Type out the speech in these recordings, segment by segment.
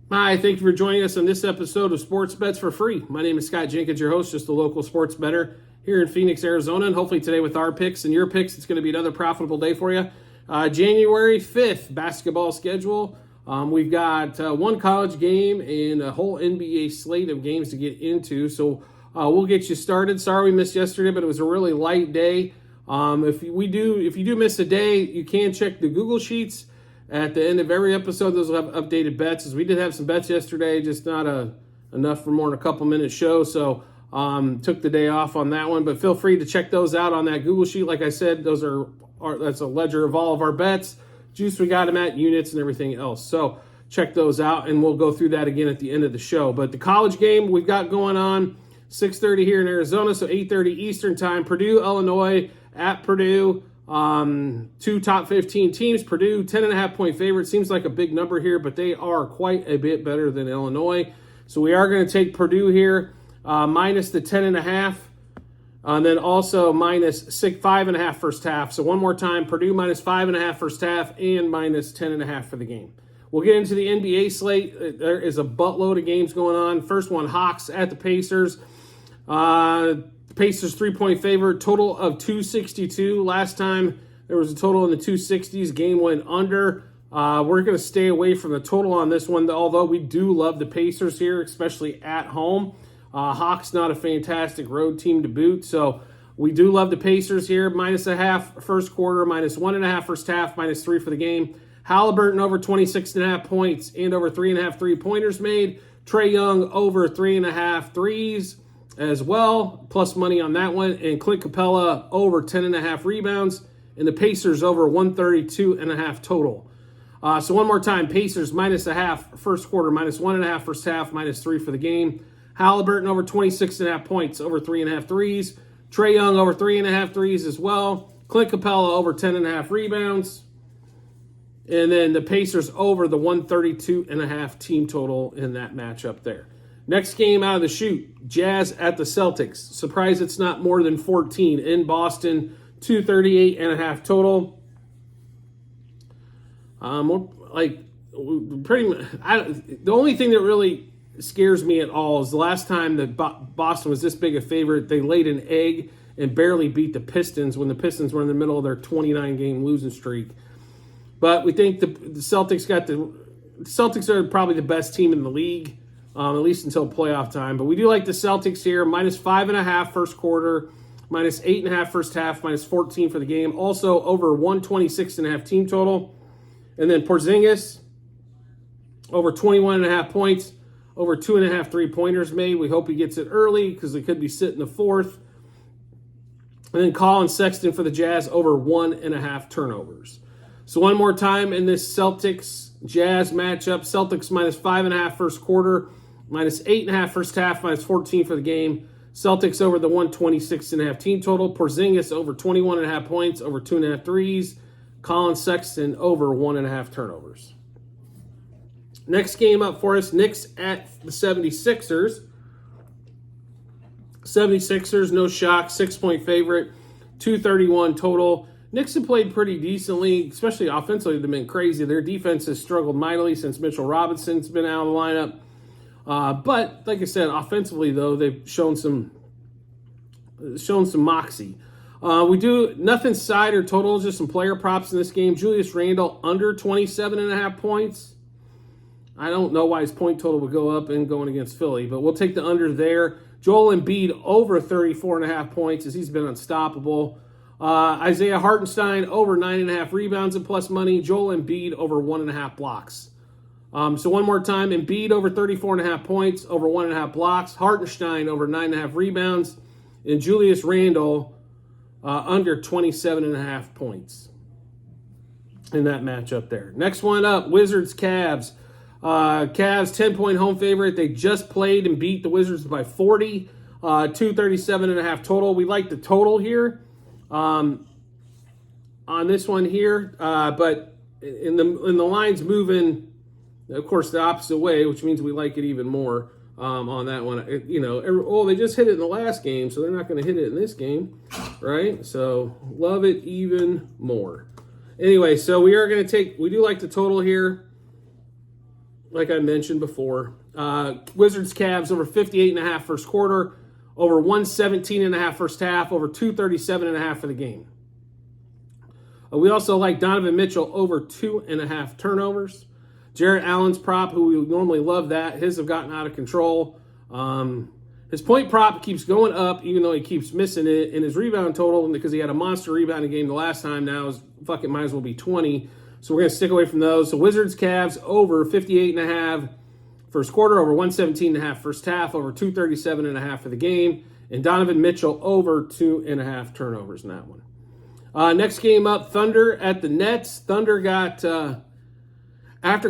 Hi, thank you for joining us on this episode of Sports Bets for Free. My name is Scott Jenkins, your host, just a local sports bettor here in Phoenix, Arizona. And hopefully today with our picks and your picks, it's going to be another profitable day for you. January 5th, basketball schedule. We've got one college game and a whole NBA slate of games to get into. So we'll get you started. Sorry we missed yesterday, but it was a really light day. If you do miss a day, you can check the Google Sheets. At the end of every episode, those will have updated bets. As we did have some bets yesterday, just not enough for more than a couple minute show. So took the day off on that one. But feel free to check those out on that Google Sheet. Like I said, that's a ledger of all of our bets, juice we got them at, units, and everything else. So check those out, and we'll go through that again at the end of the show. But the college game we've got going on, 6:30 here in Arizona, so 8:30 Eastern time. Purdue, Illinois, at Purdue. Two top 15 teams. Purdue, 10.5-point favorite. Seems like a big number here, but they are quite a bit better than Illinois. So we are going to take Purdue here, minus the 10.5. And then also minus 5.5 first half. So one more time, Purdue minus 5.5 first half and minus 10.5 for the game. We'll get into the NBA slate. There is a buttload of games going on. First one, Hawks at the Pacers. Pacers 3-point favorite, total of 262. Last time there was a total in the 260s. Game went under. We're going to stay away from the total on this one, although we do love the Pacers here, especially at home. Hawks not a fantastic road team to boot, so we do love the Pacers here. Minus a half first quarter, minus 1.5 first half, minus 3 for the game. Halliburton over 26.5 points and over 3.5 3-pointers made. Trae Young over 3.5 threes as well, plus money on that one. And Clint Capella over 10.5 rebounds. And the Pacers over 132.5 total. So one more time, Pacers minus a half first quarter, minus 1.5 first half, minus 3 for the game. Halliburton over 26.5 points, over 3.5 threes. Trae Young over 3.5 threes as well. Clint Capella over 10.5 rebounds. And then the Pacers over the 132.5 team total in that matchup there. Next game out of the chute, Jazz at the Celtics. Surprised it's not more than 14 in Boston, 238.5 total. The only thing that really scares me at all is the last time that Boston was this big a favorite, they laid an egg and barely beat the Pistons when the Pistons were in the middle of their 29-game losing streak. But we think the Celtics are probably the best team in the league. At least until playoff time. But we do like the Celtics here. Minus 5.5 first quarter, minus 8.5 first half, minus 14 for the game. Also over 126.5 team total. And then Porzingis, over 21.5 points, over 2.5 3-pointers made. We hope he gets it early because they could be sitting the fourth. And then Colin Sexton for the Jazz, over 1.5 turnovers. So one more time in this Celtics-Jazz matchup. Celtics minus 5.5 first quarter, minus 8.5 first half, minus 14 for the game. Celtics over the 126.5 team total. Porzingis over 21.5 points, over 2.5 threes. Colin Sexton over 1.5 turnovers. Next game up for us, Knicks at the 76ers. 76ers, no shock, 6-point favorite, 231 total. Knicks have played pretty decently, especially offensively. They've been crazy. Their defense has struggled mightily since Mitchell Robinson's been out of the lineup. But like I said, offensively though, they've shown some moxie. We do nothing side or total, just some player props in this game. Julius Randle under 27.5 points. I don't know why his point total would go up and going against Philly, but we'll take the under there. Joel Embiid over 34.5 points as he's been unstoppable. Isaiah Hartenstein over 9.5 rebounds and plus money. Joel Embiid over 1.5 blocks. So one more time, Embiid over 34.5 points, over 1.5 blocks. Hartenstein over 9.5 rebounds. And Julius Randle under 27.5 points in that matchup there. Next one up, Wizards-Cavs. Cavs, 10-point home favorite. They just played and beat the Wizards by 40. 237.5 total. We like the total here on this one here. But in the lines moving, of course, the opposite way, which means we like it even more on that one. They just hit it in the last game, so they're not going to hit it in this game, right? So love it even more. Anyway, so we do like the total here. like I mentioned before. Wizards Cavs over 58.5 first quarter, over 117.5 first half, over 237.5 for the game. We also like Donovan Mitchell over 2.5 turnovers. Jarrett Allen's prop, who we normally love that, his have gotten out of control. His point prop keeps going up, even though he keeps missing it. And his rebound total, because he had a monster rebounding game the last time, now is fucking might as well be 20. So we're going to stick away from those. So Wizards Cavs over 58.5 first quarter, over 117.5 first half, over 237.5 for the game. And Donovan Mitchell over 2.5 turnovers in that one. Next game up, Thunder at the Nets. Thunder got, after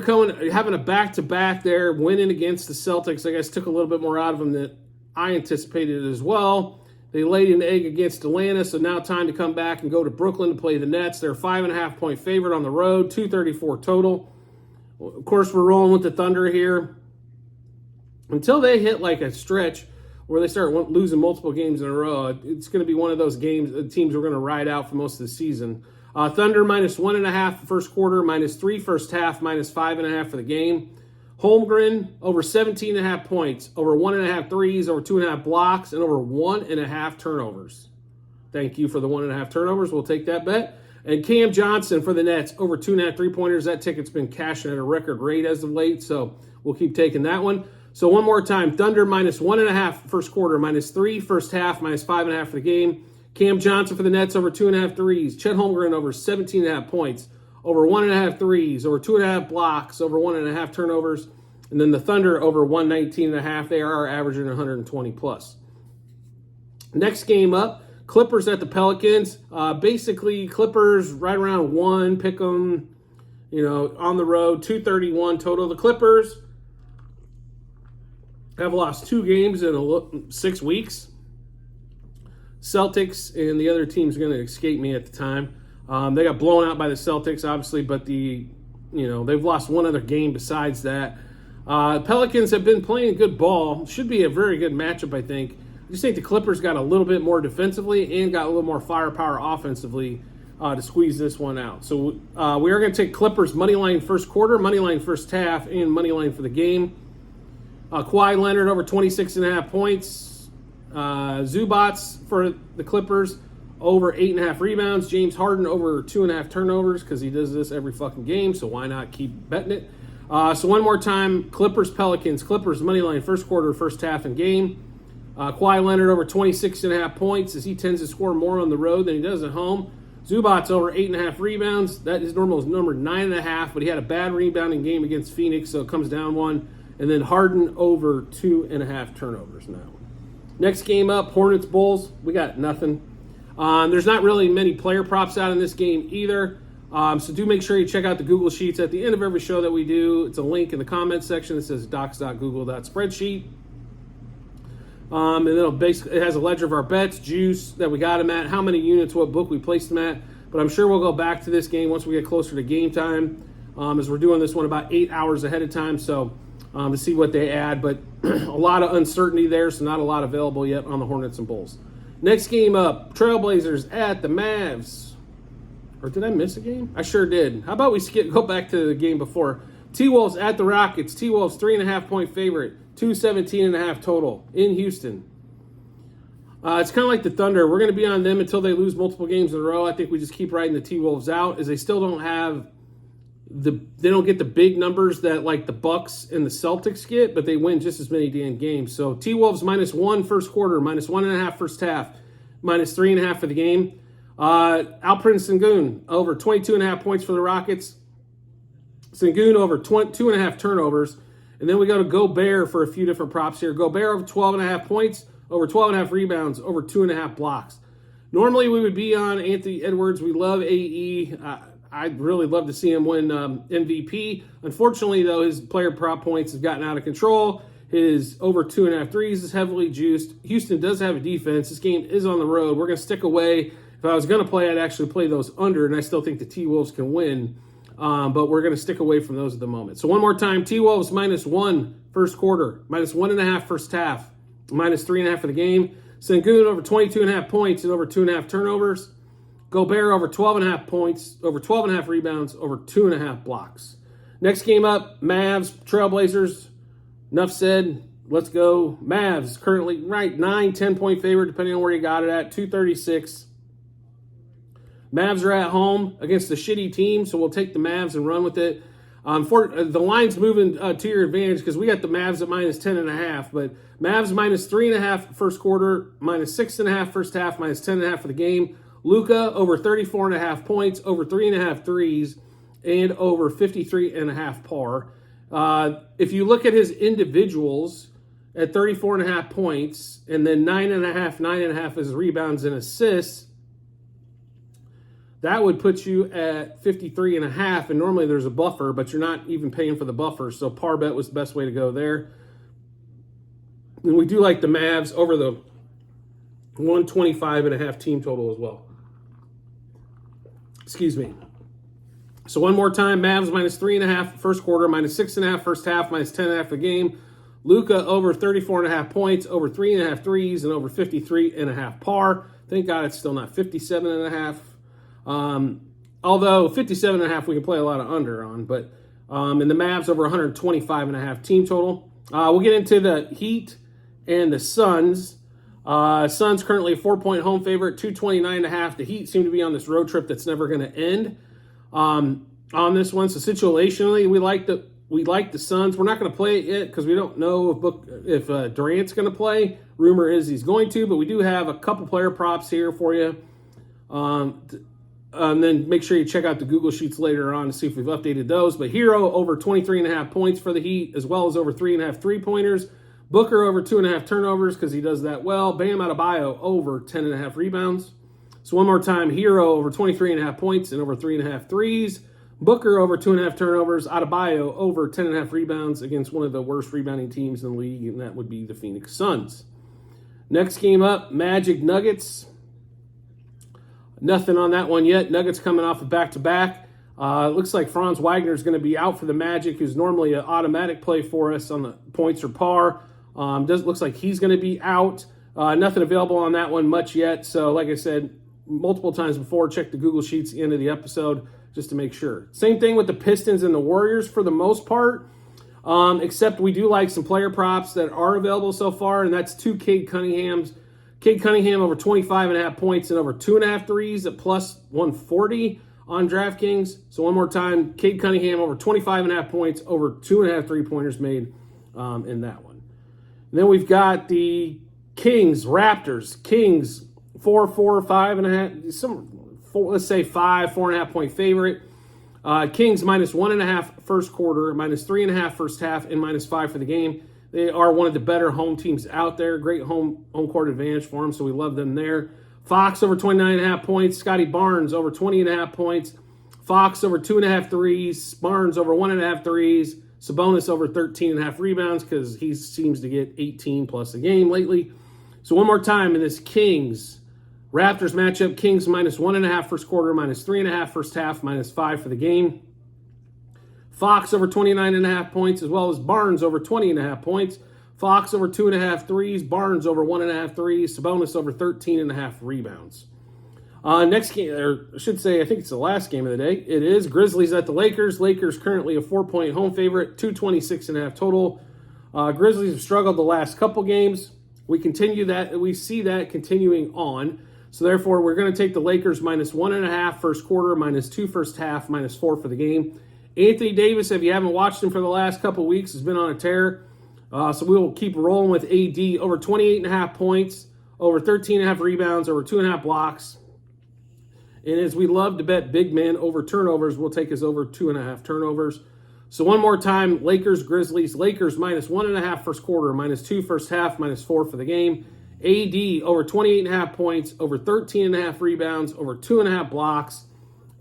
having a back-to-back there, winning against the Celtics, I guess took a little bit more out of them than I anticipated as well. They laid an egg against Atlanta, so now time to come back and go to Brooklyn to play the Nets. They're a 5.5-point favorite on the road, 234 total. Of course, we're rolling with the Thunder here. Until they hit like a stretch where they start losing multiple games in a row, it's going to be one of those games, teams we're going to ride out for most of the season. Thunder minus 1.5 first quarter, minus 3 first half, minus 5.5 for the game. Holmgren over 17.5 points, over 1.5 threes, over 2.5 blocks, and over 1.5 turnovers. Thank you for the 1.5 turnovers. We'll take that bet. And Cam Johnson for the Nets, over 2.5 3-pointers. That ticket's been cashing at a record rate as of late, so we'll keep taking that one. So one more time, Thunder minus 1.5 first quarter, minus 3 first half, minus 5.5 for the game. Cam Johnson for the Nets over 2.5 threes. Chet Holmgren over 17.5 points, over 1.5 threes, over 2.5 blocks, over 1.5 turnovers. And then the Thunder over 119.5. They are averaging 120 plus. Next game up, Clippers at the Pelicans. Basically, Clippers right around 1, pick them, on the road, 231 total. The Clippers have lost 2 games in 6 weeks. Celtics and the other team's going to escape me at the time. They got blown out by the Celtics, obviously, but they've lost one other game besides that. Pelicans have been playing good ball. Should be a very good matchup, I think. I just think the Clippers got a little bit more defensively and got a little more firepower offensively to squeeze this one out. So we are going to take Clippers money line first quarter, money line first half, and money line for the game. Kawhi Leonard over 26.5 points. Zubats for the Clippers over 8.5 rebounds. James Harden over 2.5 turnovers because he does this every fucking game, so why not keep betting it? So one more time, Clippers, Pelicans. Clippers money line first quarter, first half, and game. Kawhi Leonard over 26.5 points as he tends to score more on the road than he does at home. Zubats over 8.5 rebounds. That is normal is number 9.5, but he had a bad rebounding game against Phoenix, so it comes down 1. And then Harden over 2.5 turnovers now. Next game up, Hornets Bulls. We got nothing. There's not really many player props out in this game either. So do make sure you check out the Google Sheets at the end of every show that we do. It's a link in the comments section that says docs.google.spreadsheet. And then it has a ledger of our bets, juice that we got them at, how many units, what book we placed them at. But I'm sure we'll go back to this game once we get closer to game time, as we're doing this one about 8 hours ahead of time. So to see what they add, but a lot of uncertainty there, so not a lot available yet on the Hornets and Bulls. Next game up, Trailblazers at the Mavs. Or did I miss a game? I sure did. How about we go back to the game before? T-Wolves at the Rockets. T-Wolves 3.5-point favorite, 217.5 total in Houston. It's kind of like the Thunder. We're going to be on them until they lose multiple games in a row. I think we just keep riding the T-Wolves out, as they still don't have they don't get the big numbers that like the Bucks and the Celtics get, but they win just as many damn games. So T-Wolves minus 1 first quarter, minus 1.5 first half, minus 3.5 for the game. Alperen Sengun over 22.5 points for the Rockets. Sengun over 2.5 turnovers. And then we go to Gobert for a few different props here. Gobert over 12.5 points, over 12.5 rebounds, over 2.5 blocks. Normally we would be on Anthony Edwards. We love AE. I'd really love to see him win MVP. Unfortunately, though, his player prop points have gotten out of control. His over 2.5 threes is heavily juiced. Houston does have a defense. This game is on the road. We're going to stick away. If I was going to play, I'd actually play those under, and I still think the T-Wolves can win. But we're going to stick away from those at the moment. So one more time, T-Wolves minus 1 first quarter, minus 1.5 first half, minus 3.5 for the game. Sengun over 22.5 points and over 2.5 turnovers. Gobert over 12.5 points, over 12.5 rebounds, over 2.5 blocks. Next game up, Mavs, Trailblazers. Enough said. Let's go. Mavs currently right 9-10 point favorite depending on where you got it at, 236. Mavs are at home against a shitty team, so we'll take the Mavs and run with it. The line's moving to your advantage because we got the Mavs at minus 10.5, but Mavs minus 3.5 first quarter, minus 6.5 first half, minus 10.5 for the game. Luka over 34.5 points, over 3.5 threes, and over 53.5 par. If you look at his individuals at 34.5 points, and then 9.5 as rebounds and assists, that would put you at 53.5, and normally there's a buffer, but you're not even paying for the buffer, so par bet was the best way to go there. And we do like the Mavs over the 125.5 team total as well. Excuse me. So one more time, Mavs minus 3.5 first quarter, minus 6.5 first half, minus 10.5 the game. Luka over 34.5 points, over 3.5 threes, and over 53.5 par. Thank God it's still not 57.5. Although 57.5 we can play a lot of under on, but and the Mavs over 125.5 team total. We'll get into the Heat and the Suns. Suns currently a 4-point home favorite, 229.5. The Heat seem to be on this road trip that's never going to end. On this one, so situationally, we like the Suns. We're not going to play it yet because we don't know if Durant's going to play. Rumor is he's going to, but we do have a couple player props here for you. And then make sure you check out the Google Sheets later on to see if we've updated those. But Hero over 23.5 points for the Heat, as well as over 3.5 3-pointers. Booker over 2.5 turnovers because he does that well. Bam Adebayo over 10.5 rebounds. So one more time, Hero over 23.5 points and over 3.5 threes. Booker over 2.5 turnovers. Adebayo over 10.5 rebounds against one of the worst rebounding teams in the league, and that would be the Phoenix Suns. Next game up, Magic Nuggets. Nothing on that one yet. Nuggets coming off a back-to-back. Looks like Franz Wagner is going to be out for the Magic, who's normally an automatic play for us on the points or par. Looks like he's going to be out. Nothing available on that one much yet. So, like I said multiple times before, check the Google Sheets at the end of the episode just to make sure. Same thing with the Pistons and the Warriors for the most part, except we do like some player props that are available so far, and that's two Cade Cunninghams. Cade Cunningham over 25.5 points and over 2.5 threes at plus 140 on DraftKings. So one more time, Cade Cunningham over 25.5 points, over 2.5 three-pointers made in that one. And then we've got the Kings, Raptors. Kings, 5.5, let's say 4.5 point favorite. Kings minus 1.5 first quarter, minus 3.5 first half, and minus 5 for the game. They are one of the better home teams out there. Great home court advantage for them, so we love them there. Fox over 29.5 points. Scotty Barnes over 20.5 points. Fox over 2.5 threes. Barnes over 1.5 threes. Sabonis over 13.5 rebounds because he seems to get 18 plus a game lately. So one more time in this Kings Raptors matchup. Kings minus 1.5 first quarter, minus 3.5 first half, minus 5 for the game. Fox over 29.5 points, as well as Barnes over 20.5 points. Fox over 2.5 threes. Barnes over 1.5 threes. Sabonis over 13.5 rebounds. Next game, or I should say, I think it's the last game of the day. It is Grizzlies at the Lakers. Lakers currently a 4-point home favorite, 226.5 total. Grizzlies have struggled the last couple games. We see that continuing on. So therefore, we're going to take the Lakers minus 1.5 first quarter, minus 2 first half, minus 4 for the game. Anthony Davis, if you haven't watched him for the last couple of weeks, has been on a tear. So we will keep rolling with AD over 28.5 points, over 13.5 rebounds, over 2.5 blocks. And as we love to bet big men over turnovers, we'll take his over 2.5 turnovers. So one more time, Lakers, Grizzlies. Lakers minus 1.5 first quarter, minus 2 first half, minus 4 for the game. AD over 28.5 points, over 13.5 rebounds, over 2.5 blocks,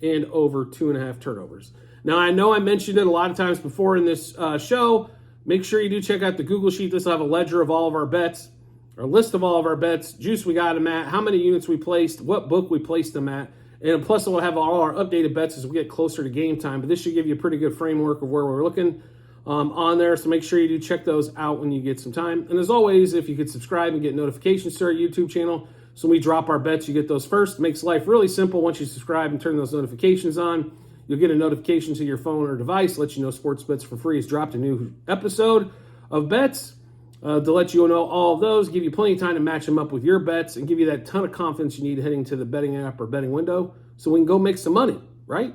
and over 2.5 turnovers. Now, I know I mentioned it a lot of times before in this show. Make sure you do check out the Google Sheet. This will have a ledger of all of our bets, or a list of all of our bets, juice we got them at, how many units we placed, what book we placed them at, and plus it will have all our updated bets as we get closer to game time. But this should give you a pretty good framework of where we're looking on there, so make sure you do check those out when you get some time. And as always, if you could subscribe and get notifications to our YouTube channel, so when we drop our bets, you get those first. It makes life really simple once you subscribe and turn those notifications on. You'll get a notification to your phone or device, let you know Sports Bets for Free has dropped a new episode of bets to let you know all of those, give you plenty of time to match them up with your bets, and give you that ton of confidence you need heading to the betting app or betting window so we can go make some money, right?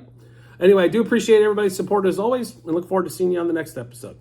Anyway, I do appreciate everybody's support as always and look forward to seeing you on the next episode.